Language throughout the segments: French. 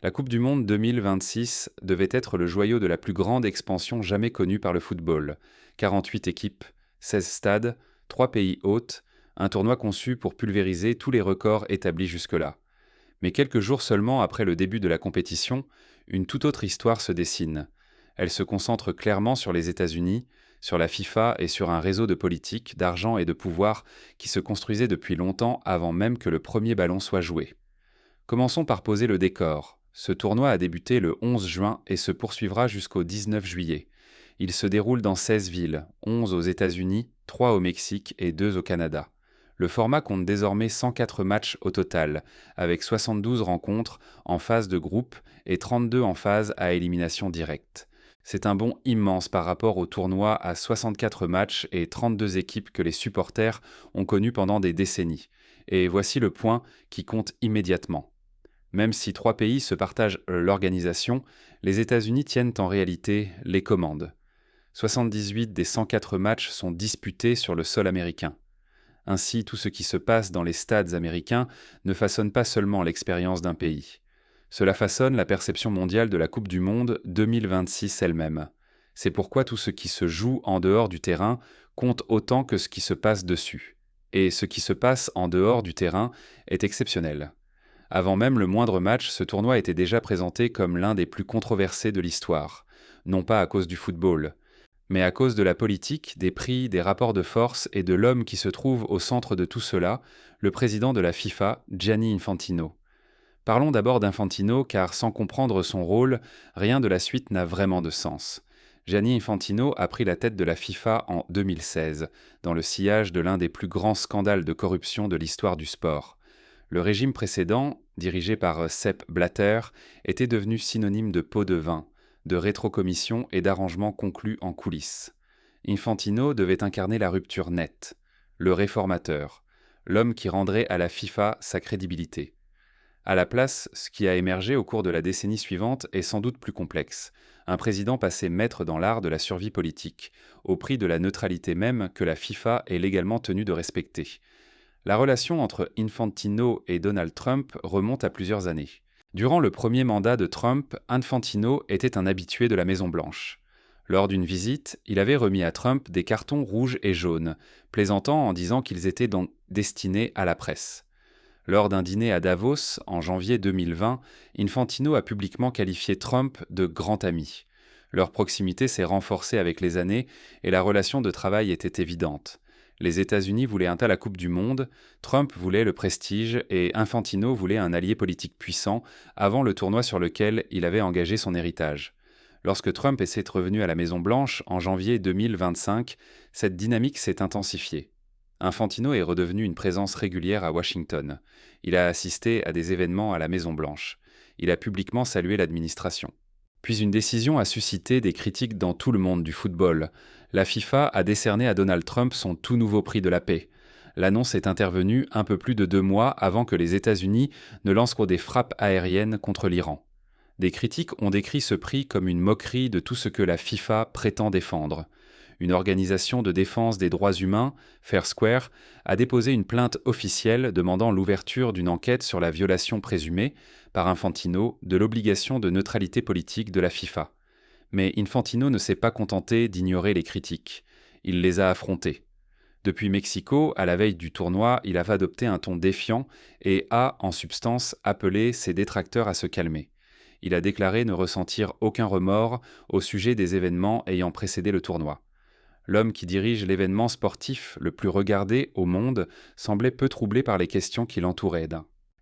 La Coupe du Monde 2026 devait être le joyau de la plus grande expansion jamais connue par le football. 48 équipes, 16 stades, 3 pays hôtes, un tournoi conçu pour pulvériser tous les records établis jusque-là. Mais quelques jours seulement après le début de la compétition, une toute autre histoire se dessine. Elle se concentre clairement sur les États-Unis, sur la FIFA et sur un réseau de politique, d'argent et de pouvoir qui se construisait depuis longtemps avant même que le premier ballon soit joué. Commençons par poser le décor. Ce tournoi a débuté le 11 juin et se poursuivra jusqu'au 19 juillet. Il se déroule dans 16 villes, 11 aux États-Unis, 3 au Mexique et 2 au Canada. Le format compte désormais 104 matchs au total, avec 72 rencontres en phase de groupe et 32 en phase à élimination directe. C'est un bond immense par rapport au tournoi à 64 matchs et 32 équipes que les supporters ont connues pendant des décennies. Et voici le point qui compte immédiatement. Même si 3 pays se partagent l'organisation, les États-Unis tiennent en réalité les commandes. 78 des 104 matchs sont disputés sur le sol américain. Ainsi, tout ce qui se passe dans les stades américains ne façonne pas seulement l'expérience d'un pays. Cela façonne la perception mondiale de la Coupe du Monde 2026 elle-même. C'est pourquoi tout ce qui se joue en dehors du terrain compte autant que ce qui se passe dessus. Et ce qui se passe en dehors du terrain est exceptionnel. Avant même le moindre match, ce tournoi était déjà présenté comme l'un des plus controversés de l'histoire. Non pas à cause du football, mais à cause de la politique, des prix, des rapports de force et de l'homme qui se trouve au centre de tout cela, le président de la FIFA, Gianni Infantino. Parlons d'abord d'Infantino, car sans comprendre son rôle, rien de la suite n'a vraiment de sens. Gianni Infantino a pris la tête de la FIFA en 2016, dans le sillage de l'un des plus grands scandales de corruption de l'histoire du sport. Le régime précédent, dirigé par Sepp Blatter, était devenu synonyme de pot de vin, de rétrocommission et d'arrangements conclus en coulisses. Infantino devait incarner la rupture nette, le réformateur, l'homme qui rendrait à la FIFA sa crédibilité. À la place, ce qui a émergé au cours de la décennie suivante est sans doute plus complexe. Un président passé maître dans l'art de la survie politique, au prix de la neutralité même que la FIFA est légalement tenue de respecter. La relation entre Infantino et Donald Trump remonte à plusieurs années. Durant le premier mandat de Trump, Infantino était un habitué de la Maison-Blanche. Lors d'une visite, il avait remis à Trump des cartons rouges et jaunes, plaisantant en disant qu'ils étaient donc destinés à la presse. Lors d'un dîner à Davos, en janvier 2020, Infantino a publiquement qualifié Trump de grand ami. Leur proximité s'est renforcée avec les années et la relation de travail était évidente. Les États-Unis voulaient un tas la Coupe du Monde, Trump voulait le prestige et Infantino voulait un allié politique puissant avant le tournoi sur lequel il avait engagé son héritage. Lorsque Trump est revenu à la Maison-Blanche en janvier 2025, cette dynamique s'est intensifiée. Infantino est redevenu une présence régulière à Washington. Il a assisté à des événements à la Maison-Blanche. Il a publiquement salué l'administration. Puis une décision a suscité des critiques dans tout le monde du football. La FIFA a décerné à Donald Trump son tout nouveau prix de la paix. L'annonce est intervenue un peu plus de 2 mois avant que les États-Unis ne lancent des frappes aériennes contre l'Iran. Des critiques ont décrit ce prix comme une moquerie de tout ce que la FIFA prétend défendre. Une organisation de défense des droits humains, Fair Square, a déposé une plainte officielle demandant l'ouverture d'une enquête sur la violation présumée, par Infantino, de l'obligation de neutralité politique de la FIFA. Mais Infantino ne s'est pas contenté d'ignorer les critiques. Il les a affrontées. Depuis Mexico, à la veille du tournoi, il a adopté un ton défiant et a, en substance, appelé ses détracteurs à se calmer. Il a déclaré ne ressentir aucun remords au sujet des événements ayant précédé le tournoi. L'homme qui dirige l'événement sportif le plus regardé au monde semblait peu troublé par les questions qui l'entouraient.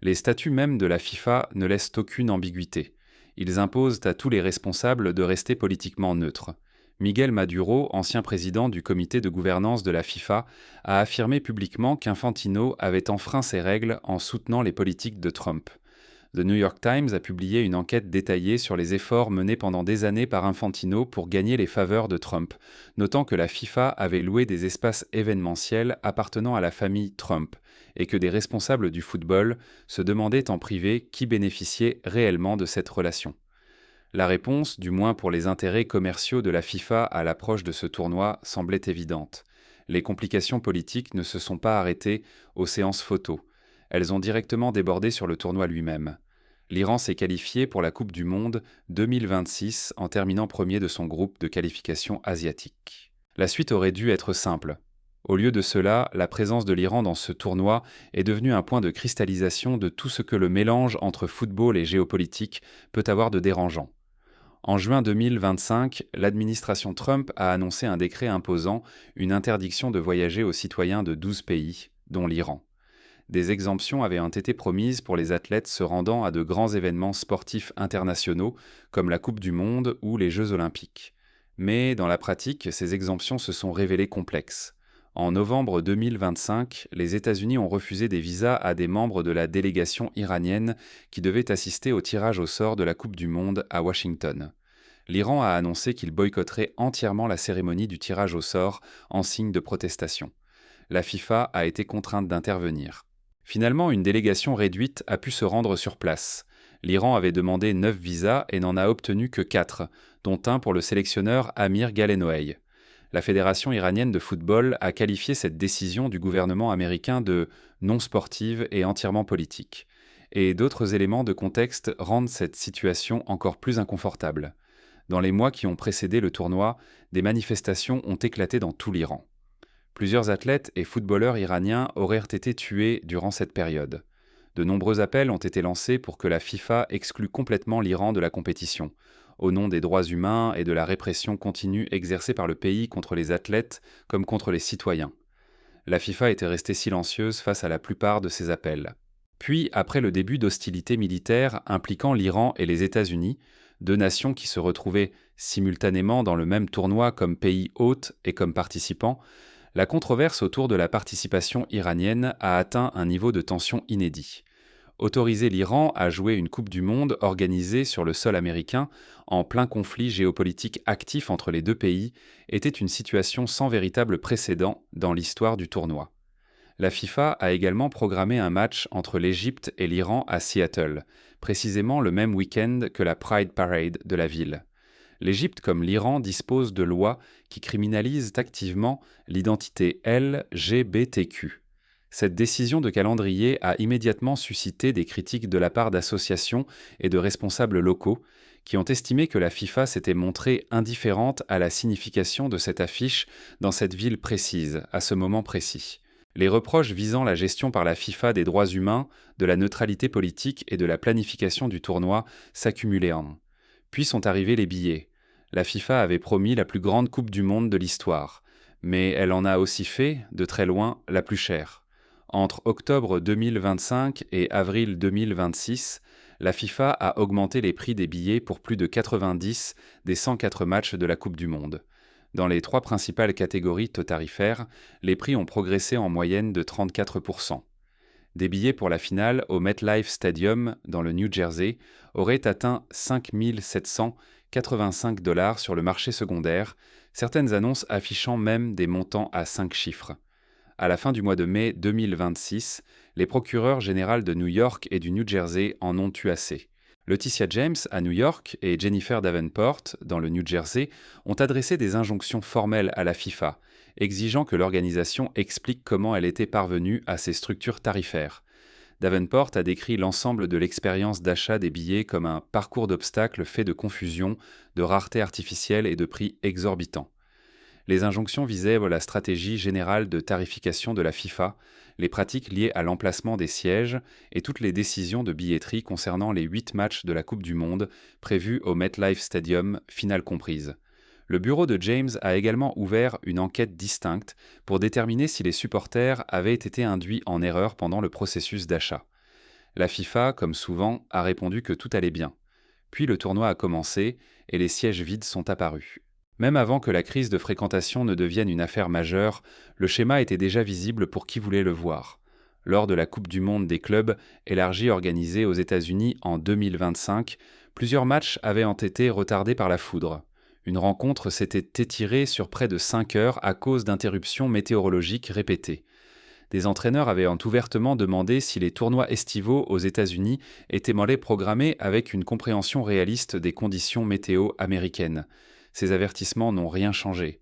Les statuts même de la FIFA ne laissent aucune ambiguïté. Ils imposent à tous les responsables de rester politiquement neutres. Miguel Maduro, ancien président du comité de gouvernance de la FIFA, a affirmé publiquement qu'Infantino avait enfreint ses règles en soutenant les politiques de Trump. The New York Times a publié une enquête détaillée sur les efforts menés pendant des années par Infantino pour gagner les faveurs de Trump, notant que la FIFA avait loué des espaces événementiels appartenant à la famille Trump et que des responsables du football se demandaient en privé qui bénéficiait réellement de cette relation. La réponse, du moins pour les intérêts commerciaux de la FIFA à l'approche de ce tournoi, semblait évidente. Les complications politiques ne se sont pas arrêtées aux séances photos. Elles ont directement débordé sur le tournoi lui-même. L'Iran s'est qualifié pour la Coupe du Monde 2026 en terminant premier de son groupe de qualification asiatique. La suite aurait dû être simple. Au lieu de cela, la présence de l'Iran dans ce tournoi est devenue un point de cristallisation de tout ce que le mélange entre football et géopolitique peut avoir de dérangeant. En juin 2025, l'administration Trump a annoncé un décret imposant une interdiction de voyager aux citoyens de 12 pays, dont l'Iran. Des exemptions avaient été promises pour les athlètes se rendant à de grands événements sportifs internationaux comme la Coupe du Monde ou les Jeux olympiques. Mais dans la pratique, ces exemptions se sont révélées complexes. En novembre 2025, les États-Unis ont refusé des visas à des membres de la délégation iranienne qui devaient assister au tirage au sort de la Coupe du Monde à Washington. L'Iran a annoncé qu'il boycotterait entièrement la cérémonie du tirage au sort en signe de protestation. La FIFA a été contrainte d'intervenir. Finalement, une délégation réduite a pu se rendre sur place. L'Iran avait demandé 9 visas et n'en a obtenu que 4, dont un pour le sélectionneur Amir Ghalenoei. La Fédération iranienne de football a qualifié cette décision du gouvernement américain de non sportive et entièrement politique. Et d'autres éléments de contexte rendent cette situation encore plus inconfortable. Dans les mois qui ont précédé le tournoi, des manifestations ont éclaté dans tout l'Iran. Plusieurs athlètes et footballeurs iraniens auraient été tués durant cette période. De nombreux appels ont été lancés pour que la FIFA exclue complètement l'Iran de la compétition, au nom des droits humains et de la répression continue exercée par le pays contre les athlètes comme contre les citoyens. La FIFA était restée silencieuse face à la plupart de ces appels. Puis, après le début d'hostilités militaires impliquant l'Iran et les États-Unis, deux nations qui se retrouvaient simultanément dans le même tournoi comme pays hôte et comme participants, la controverse autour de la participation iranienne a atteint un niveau de tension inédit. Autoriser l'Iran à jouer une Coupe du Monde organisée sur le sol américain, en plein conflit géopolitique actif entre les deux pays, était une situation sans véritable précédent dans l'histoire du tournoi. La FIFA a également programmé un match entre l'Égypte et l'Iran à Seattle, précisément le même week-end que la Pride Parade de la ville. L'Égypte comme l'Iran disposent de lois qui criminalisent activement l'identité LGBTQ. Cette décision de calendrier a immédiatement suscité des critiques de la part d'associations et de responsables locaux qui ont estimé que la FIFA s'était montrée indifférente à la signification de cette affiche dans cette ville précise, à ce moment précis. Les reproches visant la gestion par la FIFA des droits humains, de la neutralité politique et de la planification du tournoi s'accumulaient. Puis sont arrivés les billets. La FIFA avait promis la plus grande Coupe du Monde de l'histoire, mais elle en a aussi fait, de très loin, la plus chère. Entre octobre 2025 et avril 2026, la FIFA a augmenté les prix des billets pour plus de 90 des 104 matchs de la Coupe du Monde. Dans les 3 principales catégories tarifaires, les prix ont progressé en moyenne de 34%. Des billets pour la finale au MetLife Stadium, dans le New Jersey, auraient atteint 5 785 $ sur le marché secondaire, certaines annonces affichant même des montants à 5 chiffres. À la fin du mois de mai 2026, les procureurs généraux de New York et du New Jersey en ont eu assez. Letitia James, à New York, et Jennifer Davenport, dans le New Jersey, ont adressé des injonctions formelles à la FIFA, exigeant que l'organisation explique comment elle était parvenue à ces structures tarifaires. Davenport a décrit l'ensemble de l'expérience d'achat des billets comme un parcours d'obstacles fait de confusion, de rareté artificielle et de prix exorbitants. Les injonctions visaient la stratégie générale de tarification de la FIFA, les pratiques liées à l'emplacement des sièges et toutes les décisions de billetterie concernant les 8 matchs de la Coupe du Monde prévus au MetLife Stadium, finale comprise. Le bureau de James a également ouvert une enquête distincte pour déterminer si les supporters avaient été induits en erreur pendant le processus d'achat. La FIFA, comme souvent, a répondu que tout allait bien. Puis le tournoi a commencé et les sièges vides sont apparus. Même avant que la crise de fréquentation ne devienne une affaire majeure, le schéma était déjà visible pour qui voulait le voir. Lors de la Coupe du Monde des clubs, élargie organisée aux États-Unis en 2025, plusieurs matchs avaient été retardés par la foudre. Une rencontre s'était étirée sur près de 5 heures à cause d'interruptions météorologiques répétées. Des entraîneurs avaient ouvertement demandé si les tournois estivaux aux États-Unis étaient programmés avec une compréhension réaliste des conditions météo américaines. Ces avertissements n'ont rien changé.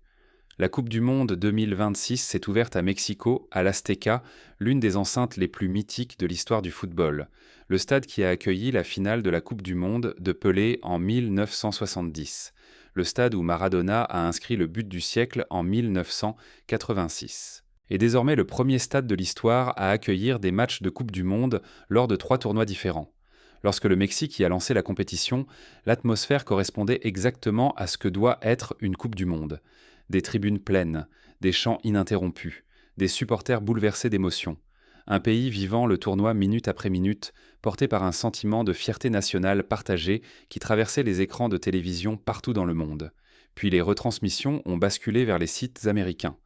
La Coupe du Monde 2026 s'est ouverte à Mexico, à l'Azteca, l'une des enceintes les plus mythiques de l'histoire du football. Le stade qui a accueilli la finale de la Coupe du Monde de Pelé en 1970. Le stade où Maradona a inscrit le but du siècle en 1986. Est désormais le premier stade de l'histoire à accueillir des matchs de Coupe du Monde lors de 3 tournois différents. Lorsque le Mexique y a lancé la compétition, l'atmosphère correspondait exactement à ce que doit être une Coupe du Monde. Des tribunes pleines, des chants ininterrompus, des supporters bouleversés d'émotion. Un pays vivant le tournoi minute après minute, porté par un sentiment de fierté nationale partagée qui traversait les écrans de télévision partout dans le monde. Puis les retransmissions ont basculé vers les sites américains.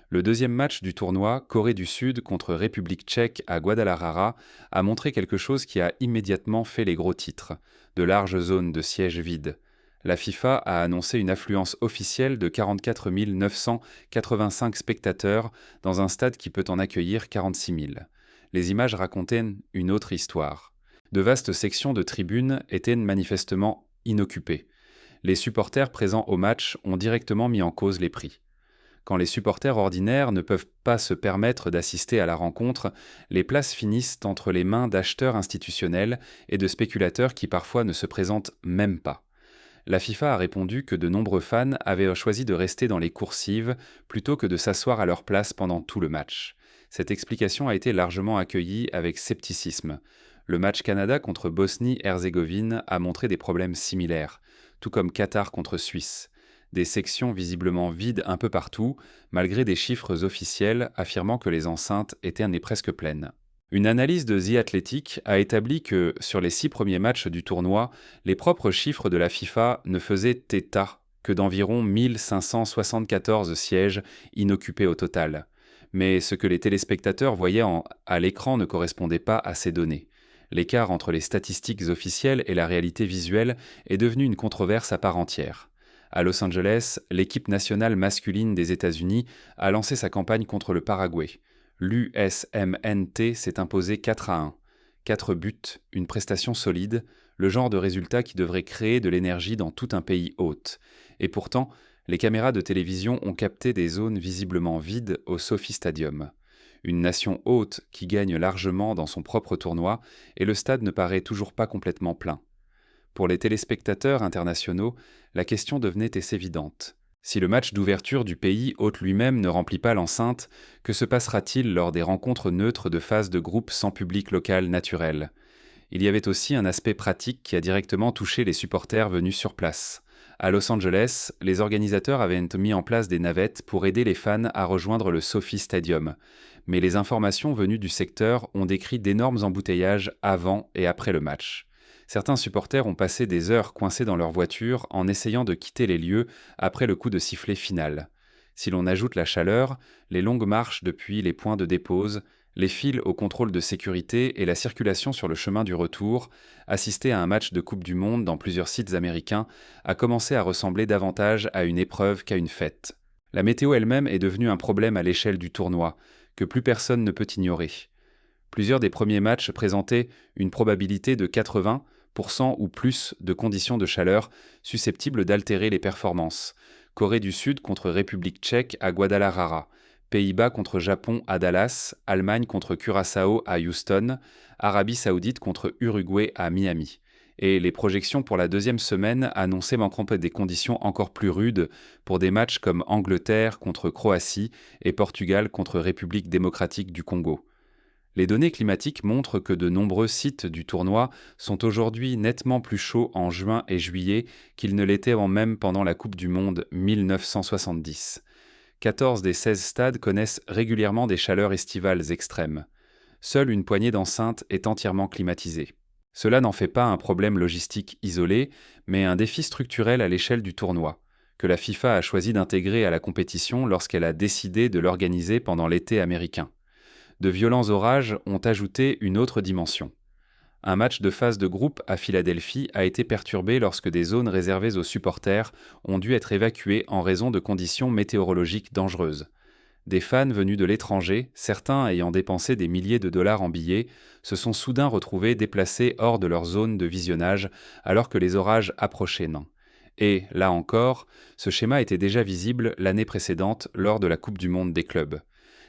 Le deuxième match du tournoi, Corée du Sud contre République tchèque à Guadalajara, a montré quelque chose qui a immédiatement fait les gros titres, de larges zones de sièges vides. La FIFA a annoncé une affluence officielle de 44 985 spectateurs dans un stade qui peut en accueillir 46 000. Les images racontaient une autre histoire. De vastes sections de tribunes étaient manifestement inoccupées. Les supporters présents au match ont directement mis en cause les prix. Quand les supporters ordinaires ne peuvent pas se permettre d'assister à la rencontre, les places finissent entre les mains d'acheteurs institutionnels et de spéculateurs qui parfois ne se présentent même pas. La FIFA a répondu que de nombreux fans avaient choisi de rester dans les coursives plutôt que de s'asseoir à leur place pendant tout le match. Cette explication a été largement accueillie avec scepticisme. Le match Canada contre Bosnie-Herzégovine a montré des problèmes similaires, tout comme Qatar contre Suisse. Des sections visiblement vides un peu partout, malgré des chiffres officiels affirmant que les enceintes étaient presque pleines. Une analyse de The Athletic a établi que, sur les 6 premiers matchs du tournoi, les propres chiffres de la FIFA ne faisaient état que d'environ 1574 sièges inoccupés au total. Mais ce que les téléspectateurs voyaient à l'écran ne correspondait pas à ces données. L'écart entre les statistiques officielles et la réalité visuelle est devenu une controverse à part entière. À Los Angeles, l'équipe nationale masculine des États-Unis a lancé sa campagne contre le Paraguay. L'USMNT s'est imposé 4-1. 4 buts, une prestation solide, le genre de résultat qui devrait créer de l'énergie dans tout un pays hôte. Et pourtant, les caméras de télévision ont capté des zones visiblement vides au Sophie Stadium. Une nation hôte qui gagne largement dans son propre tournoi, et le stade ne paraît toujours pas complètement plein. Pour les téléspectateurs internationaux, la question devenait évidente. Si le match d'ouverture du pays hôte lui-même ne remplit pas l'enceinte, que se passera-t-il lors des rencontres neutres de phase de groupe sans public local naturel ? Il y avait aussi un aspect pratique qui a directement touché les supporters venus sur place. À Los Angeles, les organisateurs avaient mis en place des navettes pour aider les fans à rejoindre le Sophie Stadium. Mais les informations venues du secteur ont décrit d'énormes embouteillages avant et après le match. Certains supporters ont passé des heures coincés dans leur voiture en essayant de quitter les lieux après le coup de sifflet final. Si l'on ajoute la chaleur, les longues marches depuis les points de dépose, les files au contrôle de sécurité et la circulation sur le chemin du retour, assister à un match de Coupe du Monde dans plusieurs sites américains a commencé à ressembler davantage à une épreuve qu'à une fête. La météo elle-même est devenue un problème à l'échelle du tournoi, que plus personne ne peut ignorer. Plusieurs des premiers matchs présentaient une probabilité de 80% ou plus de conditions de chaleur susceptibles d'altérer les performances. Corée du Sud contre République tchèque à Guadalajara, Pays-Bas contre Japon à Dallas, Allemagne contre Curaçao à Houston, Arabie Saoudite contre Uruguay à Miami. Et les projections pour la deuxième semaine annonçaient manquant des conditions encore plus rudes pour des matchs comme Angleterre contre Croatie et Portugal contre République démocratique du Congo. Les données climatiques montrent que de nombreux sites du tournoi sont aujourd'hui nettement plus chauds en juin et juillet qu'ils ne l'étaient même pendant la Coupe du Monde 1970. 14 des 16 stades connaissent régulièrement des chaleurs estivales extrêmes. Seule une poignée d'enceintes est entièrement climatisée. Cela n'en fait pas un problème logistique isolé, mais un défi structurel à l'échelle du tournoi, que la FIFA a choisi d'intégrer à la compétition lorsqu'elle a décidé de l'organiser pendant l'été américain. De violents orages ont ajouté une autre dimension. Un match de phase de groupe à Philadelphie a été perturbé lorsque des zones réservées aux supporters ont dû être évacuées en raison de conditions météorologiques dangereuses. Des fans venus de l'étranger, certains ayant dépensé des milliers de dollars en billets, se sont soudain retrouvés déplacés hors de leur zone de visionnage alors que les orages approchaient. Et, là encore, ce schéma était déjà visible l'année précédente lors de la Coupe du monde des clubs.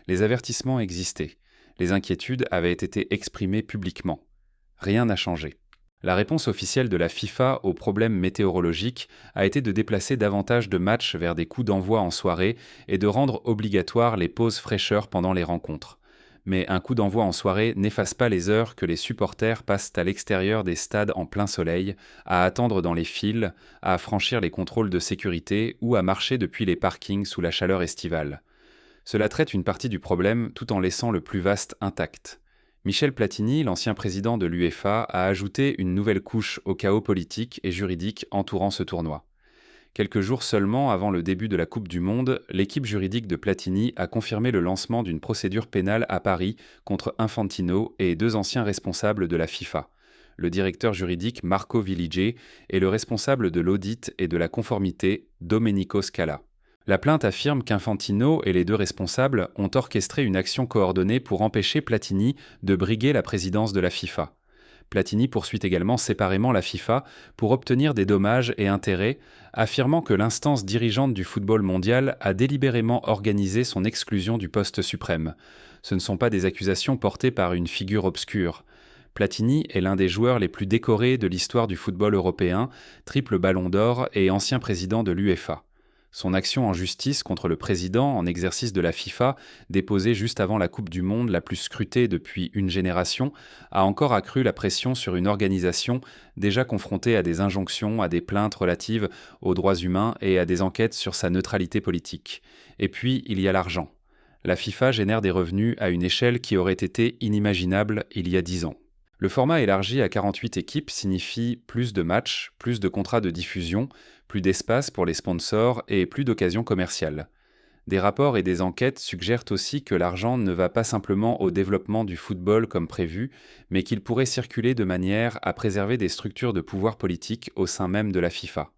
Les avertissements existaient. Les inquiétudes avaient été exprimées publiquement. Rien n'a changé. La réponse officielle de la FIFA aux problèmes météorologiques a été de déplacer davantage de matchs vers des coups d'envoi en soirée et de rendre obligatoires les pauses fraîcheur pendant les rencontres. Mais un coup d'envoi en soirée n'efface pas les heures que les supporters passent à l'extérieur des stades en plein soleil, à attendre dans les files, à franchir les contrôles de sécurité ou à marcher depuis les parkings sous la chaleur estivale. Cela traite une partie du problème tout en laissant le plus vaste intact. Michel Platini, l'ancien président de l'UEFA, a ajouté une nouvelle couche au chaos politique et juridique entourant ce tournoi. Quelques jours seulement avant le début de la Coupe du Monde, l'équipe juridique de Platini a confirmé le lancement d'une procédure pénale à Paris contre Infantino et 2 anciens responsables de la FIFA, le directeur juridique Marco Viligé et le responsable de l'audit et de la conformité Domenico Scala. La plainte affirme qu'Infantino et les 2 responsables ont orchestré une action coordonnée pour empêcher Platini de briguer la présidence de la FIFA. Platini poursuit également séparément la FIFA pour obtenir des dommages et intérêts, affirmant que l'instance dirigeante du football mondial a délibérément organisé son exclusion du poste suprême. Ce ne sont pas des accusations portées par une figure obscure. Platini est l'un des joueurs les plus décorés de l'histoire du football européen, triple ballon d'or et ancien président de l'UEFA. Son action en justice contre le président en exercice de la FIFA, déposée juste avant la Coupe du Monde la plus scrutée depuis une génération, a encore accru la pression sur une organisation déjà confrontée à des injonctions, à des plaintes relatives aux droits humains et à des enquêtes sur sa neutralité politique. Et puis, il y a l'argent. La FIFA génère des revenus à une échelle qui aurait été inimaginable il y a 10 ans. Le format élargi à 48 équipes signifie plus de matchs, plus de contrats de diffusion, plus d'espace pour les sponsors et plus d'occasions commerciales. Des rapports et des enquêtes suggèrent aussi que l'argent ne va pas simplement au développement du football comme prévu, mais qu'il pourrait circuler de manière à préserver des structures de pouvoir politique au sein même de la FIFA.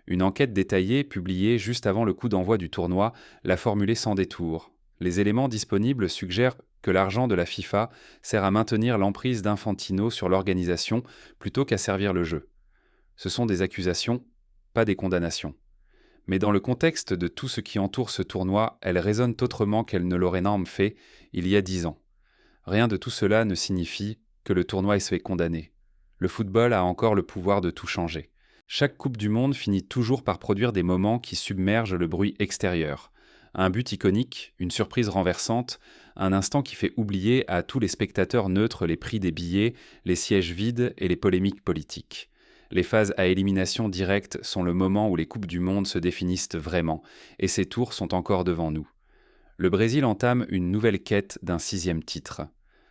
Une enquête détaillée, publiée juste avant le coup d'envoi du tournoi, l'a formulée sans détour. Les éléments disponibles suggèrent que l'argent de la FIFA sert à maintenir l'emprise d'Infantino sur l'organisation plutôt qu'à servir le jeu. Ce sont des accusations, pas des condamnations. Mais dans le contexte de tout ce qui entoure ce tournoi, elles résonnent autrement qu'elles ne l'auraient norme fait il y a 10 ans. Rien de tout cela ne signifie que le tournoi se fait condamner. Le football a encore le pouvoir de tout changer. Chaque Coupe du Monde finit toujours par produire des moments qui submergent le bruit extérieur. Un but iconique, une surprise renversante, un instant qui fait oublier à tous les spectateurs neutres les prix des billets, les sièges vides et les polémiques politiques. Les phases à élimination directe sont le moment où les Coupes du Monde se définissent vraiment, et ces tours sont encore devant nous. Le Brésil entame une nouvelle quête d'un 6e titre.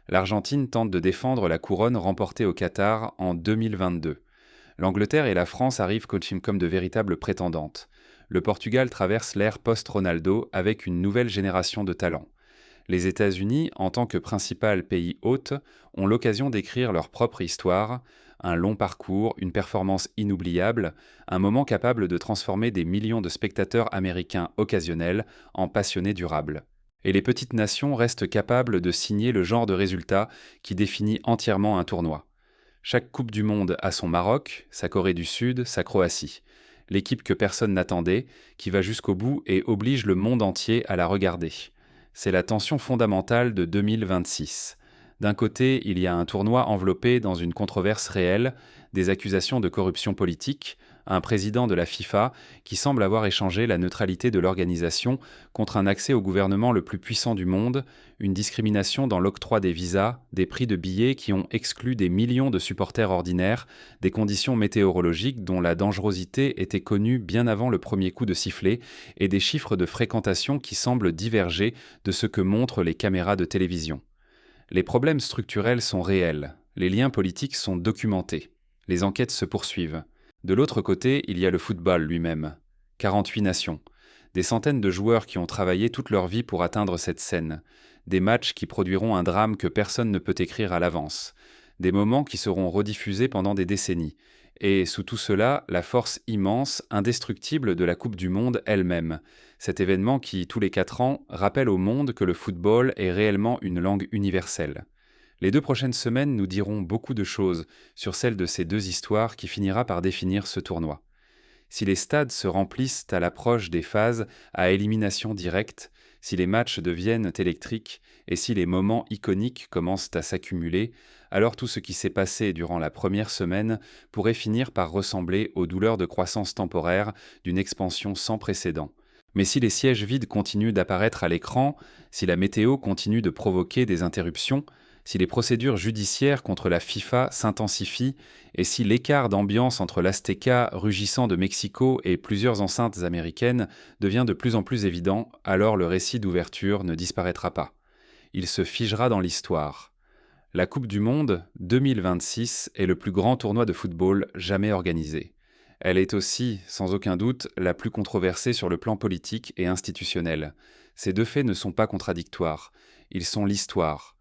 L'Argentine tente de défendre la couronne remportée au Qatar en 2022. L'Angleterre et la France arrivent comme de véritables prétendantes. Le Portugal traverse l'ère post-Ronaldo avec une nouvelle génération de talents. Les États-Unis, en tant que principal pays hôte, ont l'occasion d'écrire leur propre histoire, un long parcours, une performance inoubliable, un moment capable de transformer des millions de spectateurs américains occasionnels en passionnés durables. Et les petites nations restent capables de signer le genre de résultat qui définit entièrement un tournoi. Chaque Coupe du Monde a son Maroc, sa Corée du Sud, sa Croatie. L'équipe que personne n'attendait, qui va jusqu'au bout et oblige le monde entier à la regarder. C'est la tension fondamentale de 2026. D'un côté, il y a un tournoi enveloppé dans une controverse réelle, des accusations de corruption politique, un président de la FIFA qui semble avoir échangé la neutralité de l'organisation contre un accès au gouvernement le plus puissant du monde, une discrimination dans l'octroi des visas, des prix de billets qui ont exclu des millions de supporters ordinaires, des conditions météorologiques dont la dangerosité était connue bien avant le premier coup de sifflet et des chiffres de fréquentation qui semblent diverger de ce que montrent les caméras de télévision. Les problèmes structurels sont réels, les liens politiques sont documentés, les enquêtes se poursuivent. De l'autre côté, il y a le football lui-même. 48 nations. Des centaines de joueurs qui ont travaillé toute leur vie pour atteindre cette scène. Des matchs qui produiront un drame que personne ne peut écrire à l'avance. Des moments qui seront rediffusés pendant des décennies. Et sous tout cela, la force immense, indestructible de la Coupe du Monde elle-même. Cet événement qui, tous les 4 ans, rappelle au monde que le football est réellement une langue universelle. Les 2 prochaines semaines nous diront beaucoup de choses sur celle de ces 2 histoires qui finira par définir ce tournoi. Si les stades se remplissent à l'approche des phases à élimination directe, si les matchs deviennent électriques et si les moments iconiques commencent à s'accumuler, alors tout ce qui s'est passé durant la première semaine pourrait finir par ressembler aux douleurs de croissance temporaire d'une expansion sans précédent. Mais si les sièges vides continuent d'apparaître à l'écran, si la météo continue de provoquer des interruptions, si les procédures judiciaires contre la FIFA s'intensifient et si l'écart d'ambiance entre l'Azteca rugissant de Mexico et plusieurs enceintes américaines devient de plus en plus évident, alors le récit d'ouverture ne disparaîtra pas. Il se figera dans l'histoire. La Coupe du Monde 2026 est le plus grand tournoi de football jamais organisé. Elle est aussi, sans aucun doute, la plus controversée sur le plan politique et institutionnel. Ces deux faits ne sont pas contradictoires. Ils sont l'histoire.